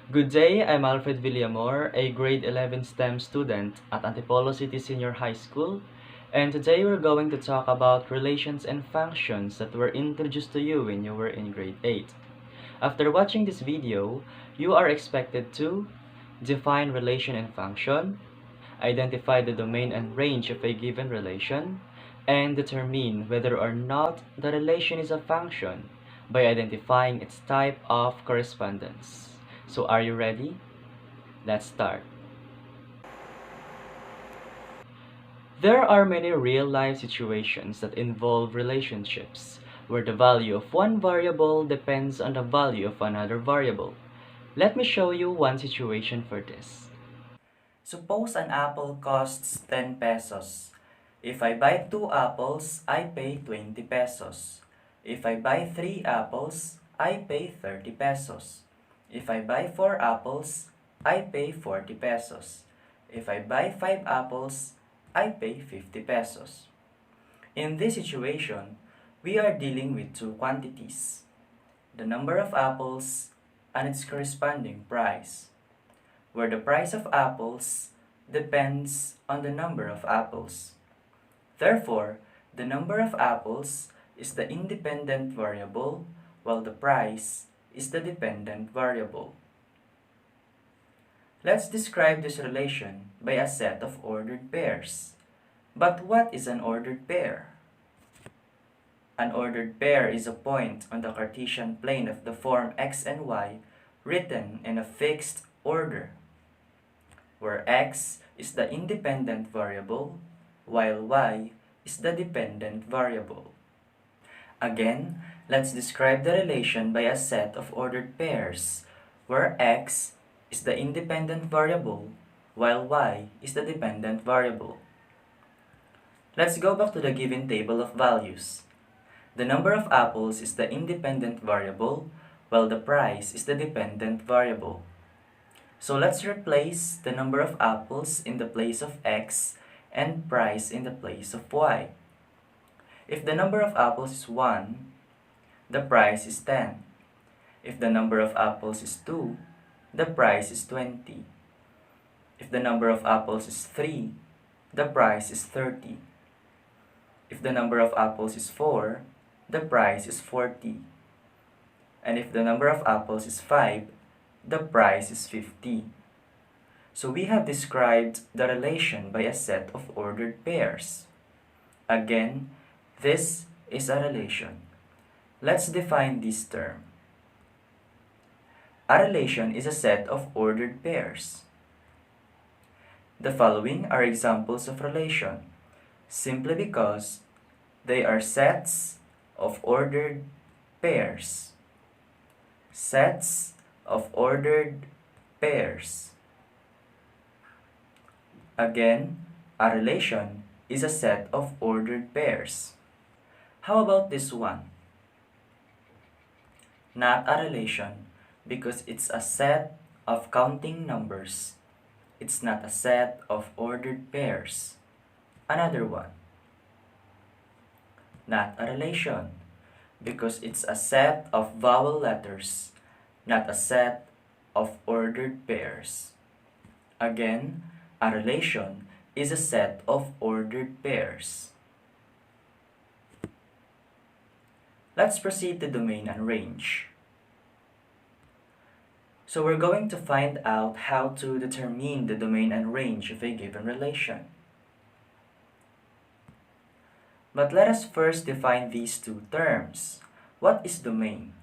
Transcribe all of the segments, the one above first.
Good day, I'm Alfred Villamor, a grade 11 STEM student at Antipolo City Senior High School, and today we're going to talk about relations and functions that were introduced to you when you were in grade 8. After watching this video, you are expected to define relation and function, identify the domain and range of a given relation, and determine whether or not the relation is a function by identifying its type of correspondence. So are you ready? Let's start. There are many real-life situations that involve relationships where the value of one variable depends on the value of another variable. Let me show you one situation for this. Suppose an apple costs 10 pesos. If I buy 2 apples, I pay 20 pesos. If I buy 3 apples, I pay 30 pesos. If I buy 4 apples, I pay 40 pesos. If I buy 5 apples, I pay 50 pesos. In this situation, we are dealing with two quantities, the number of apples and its corresponding price, where the price of apples depends on the number of apples. Therefore, the number of apples is the independent variable, while the price is the dependent variable. Let's describe this relation by a set of ordered pairs. But what is an ordered pair? An ordered pair is a point on the Cartesian plane of the form x and y written in a fixed order, where x is the independent variable, while y is the dependent variable. Again, let's describe the relation by a set of ordered pairs, where x is the independent variable, while y is the dependent variable. Let's go back to the given table of values. The number of apples is the independent variable, while the price is the dependent variable. So let's replace the number of apples in the place of x and price in the place of y. If the number of apples is 1, the price is 10. If the number of apples is 2, the price is 20. If the number of apples is 3, the price is 30. If the number of apples is 4, the price is 40. And if the number of apples is 5, the price is 50. So we have described the relation by a set of ordered pairs. Again, this is a relation. Let's define this term. A relation is a set of ordered pairs. The following are examples of relation, simply because they are sets of ordered pairs. Sets of ordered pairs. Again, a relation is a set of ordered pairs. How about this one? Not a relation because it's a set of counting numbers. It's not a set of ordered pairs. Another one. Not a relation because it's a set of vowel letters, not a set of ordered pairs. Again, a relation is a set of ordered pairs. Let's proceed to domain and range. So we're going to find out how to determine the domain and range of a given relation. But let us first define these two terms. What is domain?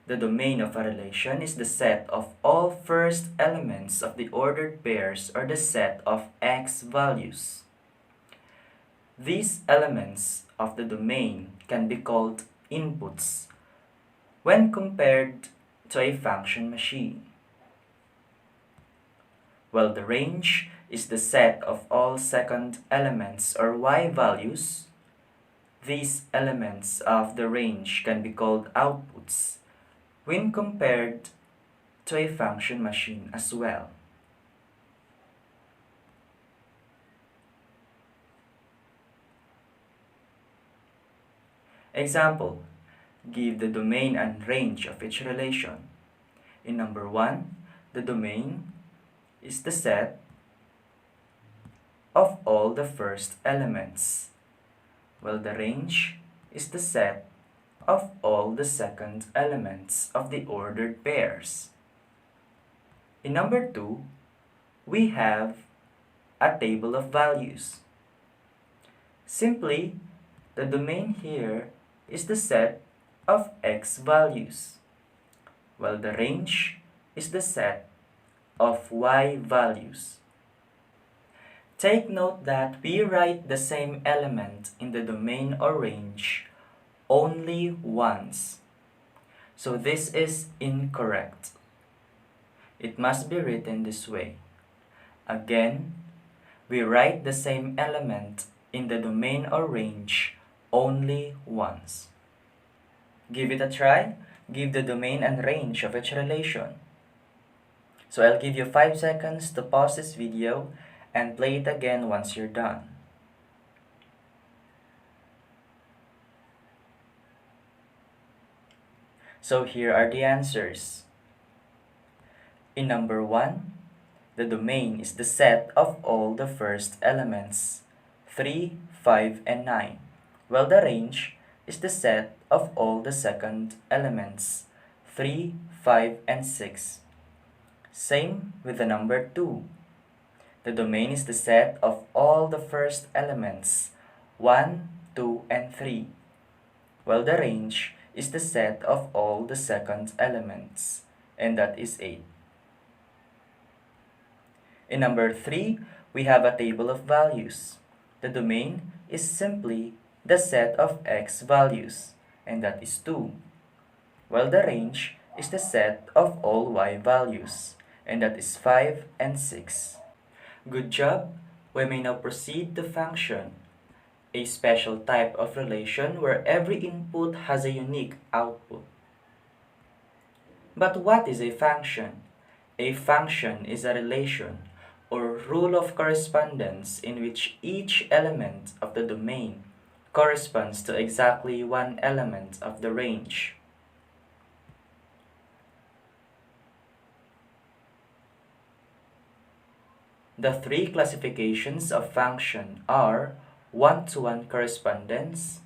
The domain of a relation is the set of all first elements of the ordered pairs or the set of x values. These elements of the domain can be called inputs when compared to a function machine, while the range is the set of all second elements or y values. These elements of the range can be called outputs when compared to a function machine as well. Example, give the domain and range of each relation. In number 1, the domain is the set of all the first elements, while the range is the set of all the second elements of the ordered pairs. In number 2, we have a table of values. Simply, the domain here is the set of x values, while the range is the set of y values. Take note that we write the same element in the domain or range only once. So this is incorrect. It must be written this way. Again, we write the same element in the domain or range only once. Give it a try. Give the domain and range of each relation. So I'll give you 5 seconds to pause this video and play it again once you're done. So here are the answers. In number 1, the domain is the set of all the first elements, 3, 5, and 9, while the range is the set of all the second elements, 3, 5, and 6. Same with the number 2. The domain is the set of all the first elements, 1, 2, and 3, while the range is the set of all the second elements, and that is 8. In number 3, we have a table of values. The domain is simply the set of x values, and that is 2, while the range is the set of all y values, and that is 5 and 6. Good job! We may now proceed to function, a special type of relation where every input has a unique output. But what is a function? A function is a relation or rule of correspondence in which each element of the domain corresponds to exactly one element of the range. The 3 classifications of function are one-to-one correspondence,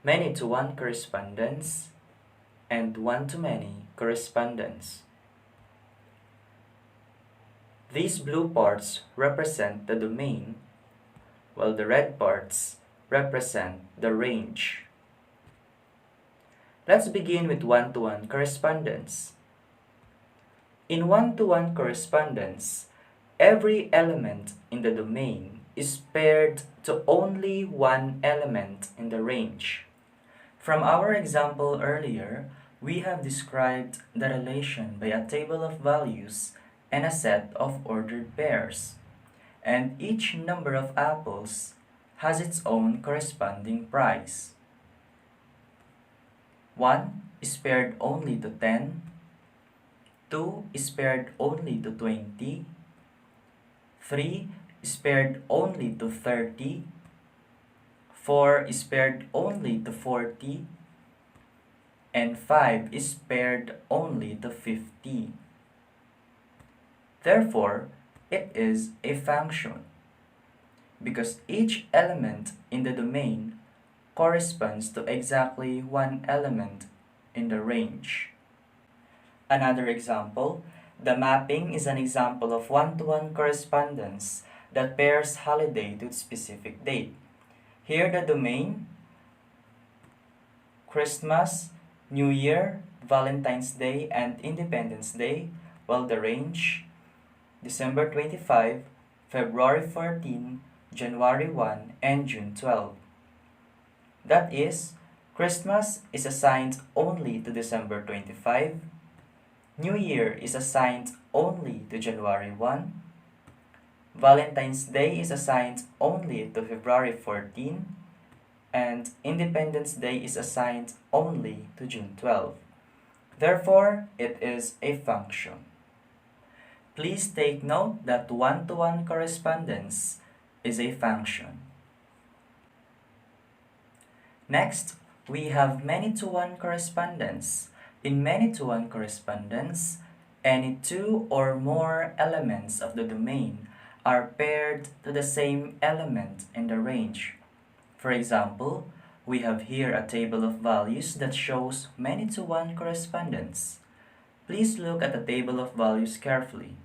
many-to-one correspondence, and one-to-many correspondence. These blue parts represent the domain, while the red parts represent the range. Let's begin with one-to-one correspondence. In one-to-one correspondence, every element in the domain is paired to only one element in the range. From our example earlier, we have described the relation by a table of values and a set of ordered pairs, and each number of apples has its own corresponding price. 1 is paired only to 10, 2 is paired only to 20, 3 is paired only to 30, 4 is paired only to 40, and 5 is paired only to 50. Therefore, it is a function, because each element in the domain corresponds to exactly one element in the range. Another example, the mapping is an example of one-to-one correspondence that pairs holiday to its specific date. Here the domain, Christmas, New Year, Valentine's Day, and Independence Day, while the range, December 25, February 14, January 1, and June 12. That is, Christmas is assigned only to December 25, New Year is assigned only to January 1, Valentine's Day is assigned only to February 14, and Independence Day is assigned only to June 12. Therefore, it is a function. Please take note that one-to-one correspondence is a function. Next, we have many-to-one correspondence. In many-to-one correspondence, any two or more elements of the domain are paired to the same element in the range. For example, we have here a table of values that shows many-to-one correspondence. Please look at the table of values carefully.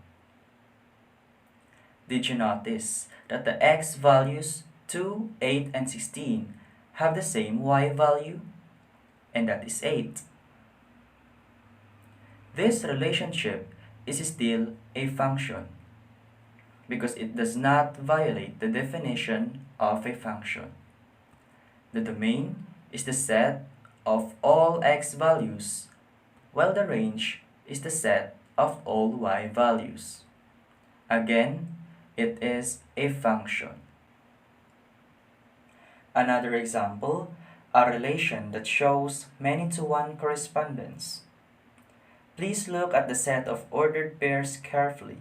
Did you notice that the x values 2, 8, and 16 have the same y value? And that is 8. This relationship is still a function because it does not violate the definition of a function. The domain is the set of all x values, while the range is the set of all y values. Again, it is a function. Another example, a relation that shows many-to-one correspondence. Please look at the set of ordered pairs carefully.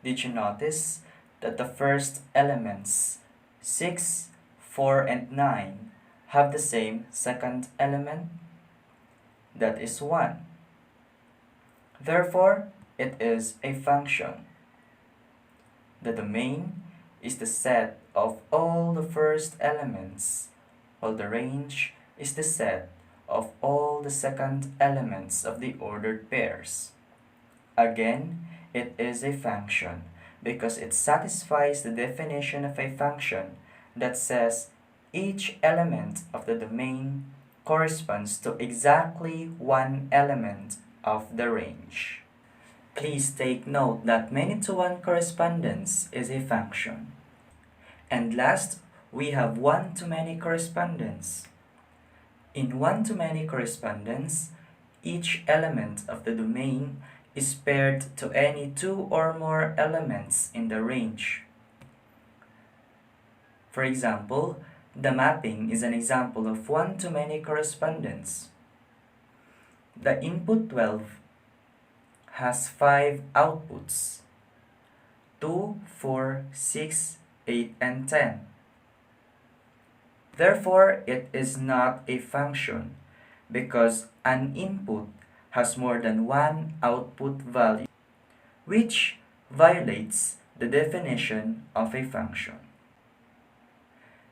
Did you notice that the first elements 6, 4, and 9 have the same second element? That is 1. Therefore, it is a function. The domain is the set of all the first elements, while the range is the set of all the second elements of the ordered pairs. Again, it is a function because it satisfies the definition of a function that says each element of the domain corresponds to exactly one element of the range. Please take note that many-to-one correspondence is a function. And last, we have one-to-many correspondence. In one-to-many correspondence, each element of the domain is paired to any two or more elements in the range. For example, the mapping is an example of one-to-many correspondence. The input 12 has 5 outputs, 2, 4, 6, 8, and 10. Therefore, it is not a function because an input has more than one output value, which violates the definition of a function.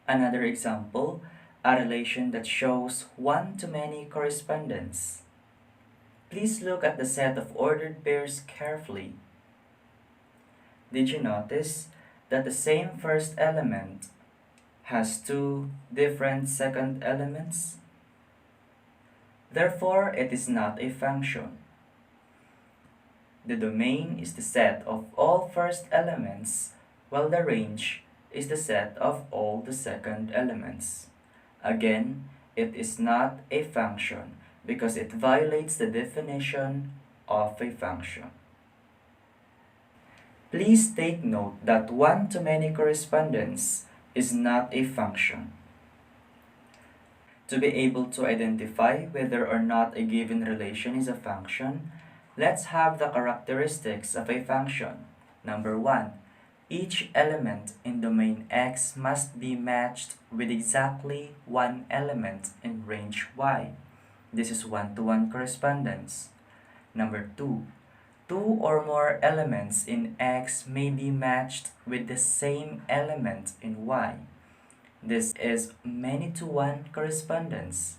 Another example, a relation that shows one-to-many correspondence. Please look at the set of ordered pairs carefully. Did you notice that the same first element has two different second elements? Therefore, it is not a function. The domain is the set of all first elements, while the range is the set of all the second elements. Again, it is not a function because it violates the definition of a function. Please take note that one-to-many correspondence is not a function. To be able to identify whether or not a given relation is a function, let's have the characteristics of a function. Number 1. Each element in domain X must be matched with exactly one element in range Y. This is one-to-one correspondence. Number 2. Two or more elements in X may be matched with the same element in Y. This is many-to-one correspondence.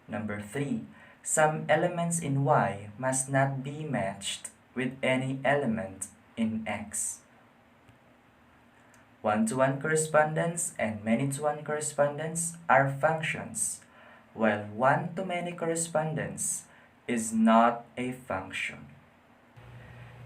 Number 3. Some elements in Y must not be matched with any element in X. One-to-one correspondence and many-to-one correspondence are functions, while one-to-many correspondence is not a function.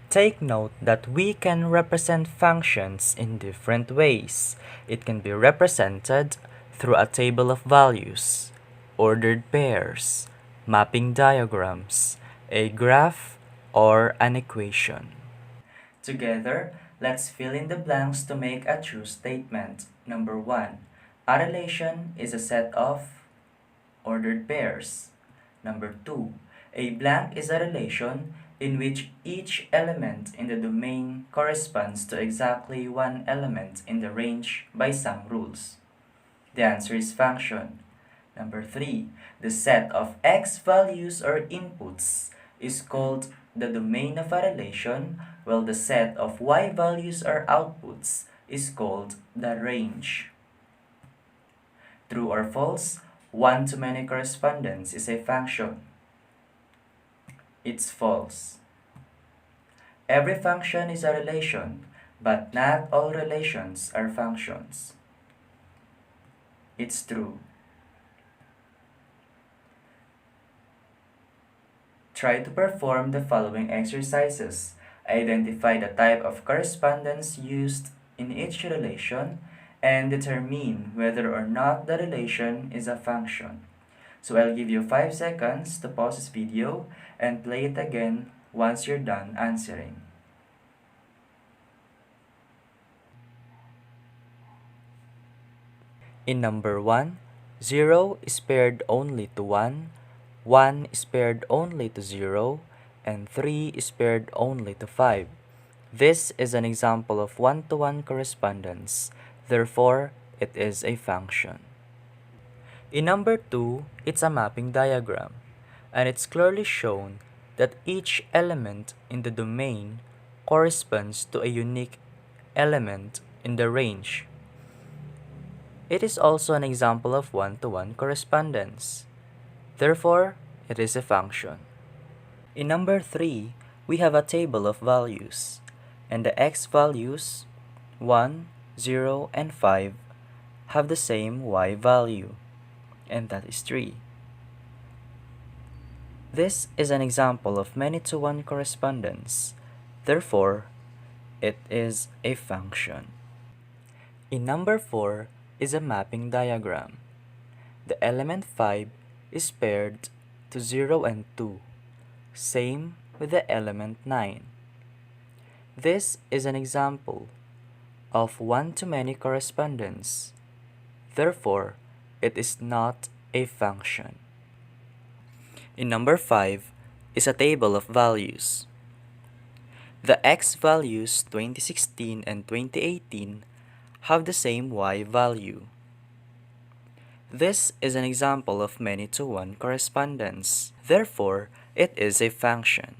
Take note that we can represent functions in different ways. It can be represented through a table of values, ordered pairs, mapping diagrams, a graph, or an equation. Together, let's fill in the blanks to make a true statement. Number 1. A relation is a set of ordered pairs. Number 2. A blank is a relation in which each element in the domain corresponds to exactly one element in the range by some rules. The answer is function. Number 3, the set of x values or inputs is called the domain of a relation, while the set of y values or outputs is called the range. True or false? One-to-many correspondence is a function. It's false. Every function is a relation, but not all relations are functions. It's true. Try to perform the following exercises. Identify the type of correspondence used in each relation and determine whether or not the relation is a function. So I'll give you 5 seconds to pause this video and play it again once you're done answering. In number 1, 0 is paired only to 1, 1 is paired only to 0, and 3 is paired only to 5. This is an example of one-to-one correspondence. Therefore, it is a function. In number 2, it's a mapping diagram, and it's clearly shown that each element in the domain corresponds to a unique element in the range. It is also an example of one-to-one correspondence. Therefore, it is a function. In number 3, we have a table of values, and the x values 1, 0, and 5 have the same y value, and that is 3. This is an example of many-to-one correspondence. Therefore, it is a function. In number 4 is a mapping diagram. The element 5 is paired to 0 and 2. Same with the element 9. This is an example of one-to-many correspondence. Therefore, it is not a function. In number 5 is a table of values. The x values 2016 and 2018 have the same y value. This is an example of many-to-one correspondence. Therefore, it is a function.